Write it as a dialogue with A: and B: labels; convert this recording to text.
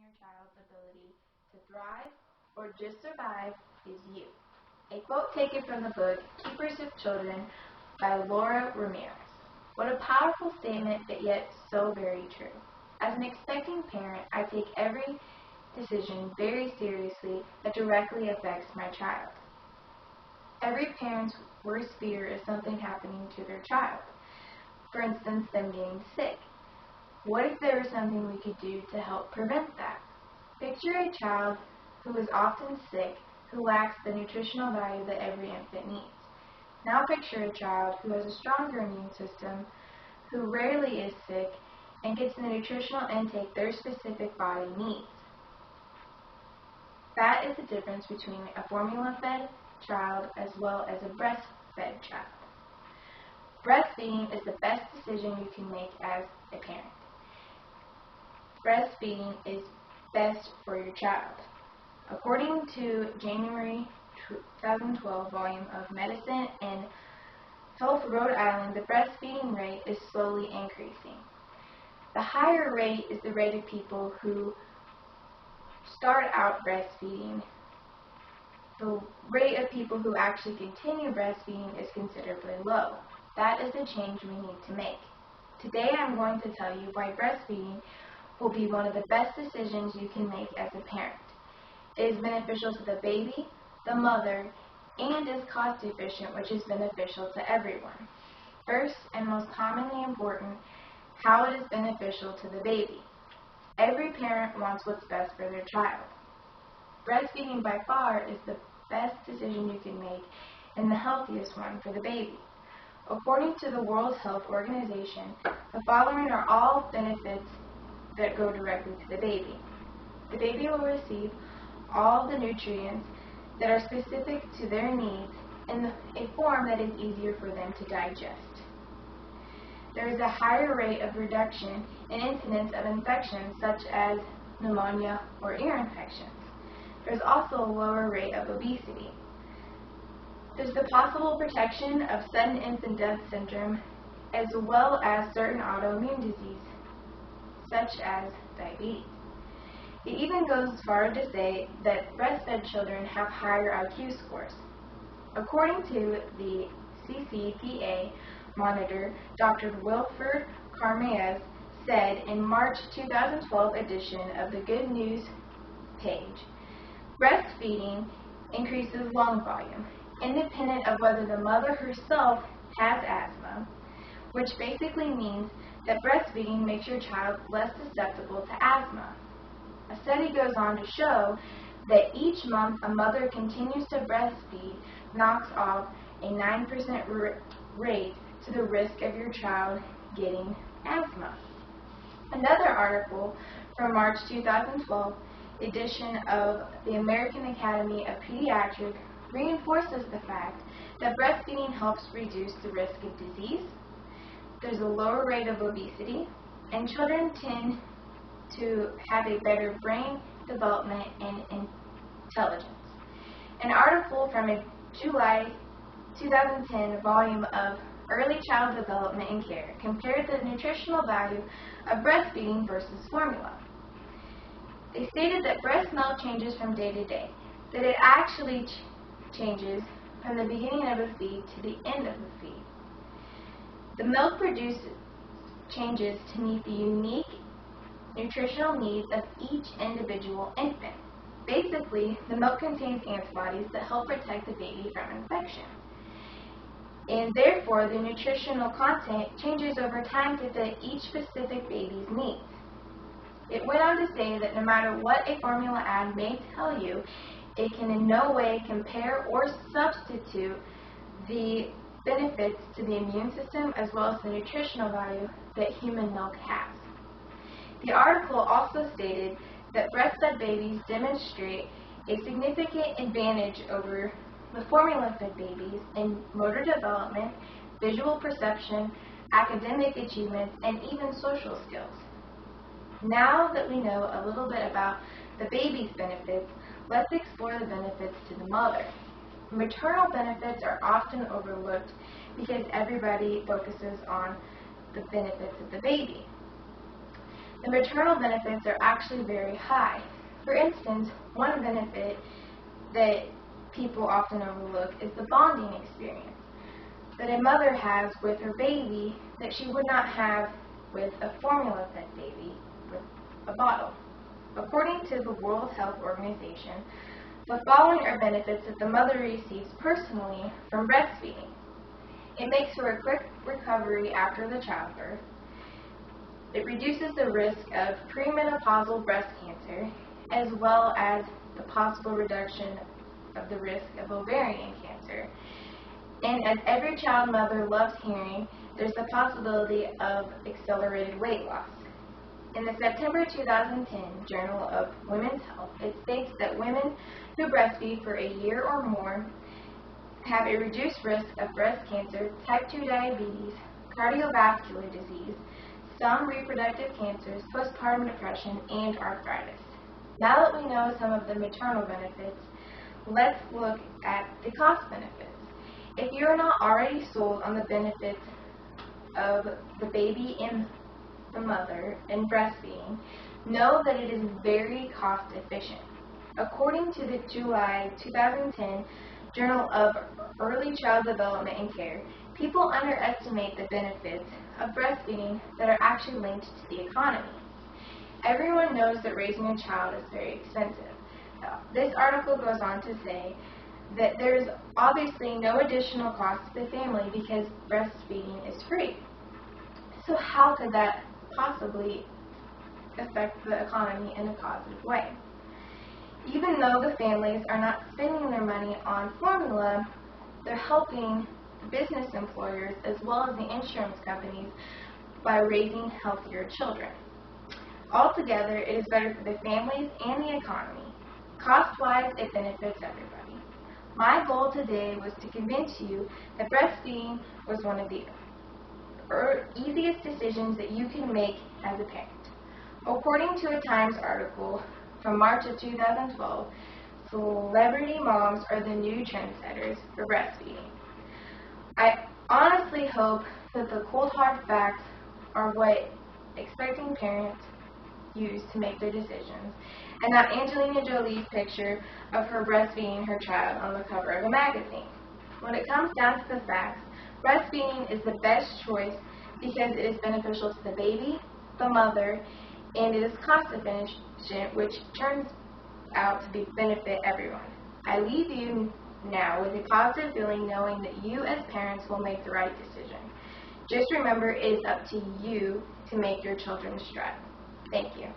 A: your child's ability to thrive or just survive is you. A quote taken from the book Keepers of Children by Laura Ramirez. What a powerful statement, but yet so very true. As an expecting parent, I take every decision very seriously that directly affects my child. Every parent's worst fear is something happening to their child. For instance, them getting sick. What if there was something we could do to help prevent that? Picture a child who is often sick, who lacks the nutritional value that every infant needs. Now picture a child who has a stronger immune system, who rarely is sick, and gets the nutritional intake their specific body needs. That is the difference between a formula-fed child as well as a breastfed child. Breastfeeding is the best decision you can make as a parent. Breastfeeding is best for your child. According to January 2012 volume of Medicine and Health Rhode Island, the breastfeeding rate is slowly increasing. The higher rate is the rate of people who start out breastfeeding. The rate of people who actually continue breastfeeding is considerably low. That is the change we need to make. Today I'm going to tell you why breastfeeding will be one of the best decisions you can make as a parent. It is beneficial to the baby, the mother, and is cost efficient, which is beneficial to everyone. First, and most commonly important, how it is beneficial to the baby. Every parent wants what's best for their child. Breastfeeding by far is the best decision you can make and the healthiest one for the baby. According to the World Health Organization, the following are all benefits that go directly to the baby. The baby will receive all the nutrients that are specific to their needs in a form that is easier for them to digest. There is a higher rate of reduction in incidence of infections such as pneumonia or ear infections. There's also a lower rate of obesity. There's the possible protection of sudden infant death syndrome as well as certain autoimmune disease such as diabetes. It even goes as far to say that breastfed children have higher IQ scores. According to the CCPA monitor, Dr. Wilford Carmez said in March 2012 edition of the Good News page, breastfeeding increases lung volume, independent of whether the mother herself has asthma, which basically means that breastfeeding makes your child less susceptible to asthma. A study goes on to show that each month a mother continues to breastfeed knocks off a 9% rate to the risk of your child getting asthma. Another article from March 2012 edition of the American Academy of Pediatrics reinforces the fact that breastfeeding helps reduce the risk of disease. There's a lower rate of obesity, and children tend to have a better brain development and intelligence. An article from a July 2010 volume of Early Child Development and Care compared the nutritional value of breastfeeding versus formula. They stated that breast milk changes from day to day, that it actually changes from the beginning of a feed to the end of the feed. The milk produced changes to meet the unique nutritional needs of each individual infant. Basically, the milk contains antibodies that help protect the baby from infection. And therefore, the nutritional content changes over time to fit each specific baby's needs. It went on to say that no matter what a formula ad may tell you, it can in no way compare or substitute the benefits to the immune system as well as the nutritional value that human milk has. The article also stated that breastfed babies demonstrate a significant advantage over the formula-fed babies in motor development, visual perception, academic achievements, and even social skills. Now that we know a little bit about the baby's benefits, let's explore the benefits to the mother. Maternal benefits are often overlooked because everybody focuses on the benefits of the baby. the maternal benefits are actually very high. For instance, one benefit that people often overlook is the bonding experience that a mother has with her baby that she would not have with a formula-fed baby with a bottle. According to the World Health Organization, the following are benefits that the mother receives personally from breastfeeding. It makes for a quick recovery after the childbirth. It reduces the risk of premenopausal breast cancer, as well as the possible reduction of the risk of ovarian cancer. And as every child mother loves hearing, there's the possibility of accelerated weight loss. In the September 2010 Journal of Women's Health, it states that women who breastfeed for a year or more have a reduced risk of breast cancer, type 2 diabetes, cardiovascular disease, some reproductive cancers, postpartum depression, and arthritis. Now that we know some of the maternal benefits, let's look at the cost benefits. If you're not already sold on the benefits of the baby and the mother and breastfeeding, know that it is very cost efficient. According to the July 2010 Journal of Early Child Development and Care, people underestimate the benefits of breastfeeding that are actually linked to the economy. Everyone knows that raising a child is very expensive. This article goes on to say that there is obviously no additional cost to the family because breastfeeding is free. So how could that possibly affect the economy in a positive way? Even though the families are not spending their money on formula, they're helping business employers as well as the insurance companies by raising healthier children. Altogether, it is better for the families and the economy. Cost-wise, it benefits everybody. My goal today was to convince you that breastfeeding was one of the easiest decisions that you can make as a parent. According to a Times article from March of 2012, celebrity moms are the new trendsetters for breastfeeding. I honestly hope that the cold hard facts are what expecting parents use to make their decisions, and not Angelina Jolie's picture of her breastfeeding her child on the cover of a magazine. When it comes down to the facts, breastfeeding is the best choice because it is beneficial to the baby, the mother, and it is cost efficient, which turns out to benefit everyone. I leave you now with a positive feeling knowing that you as parents will make the right decision. Just remember, it is up to you to make your children strive. Thank you.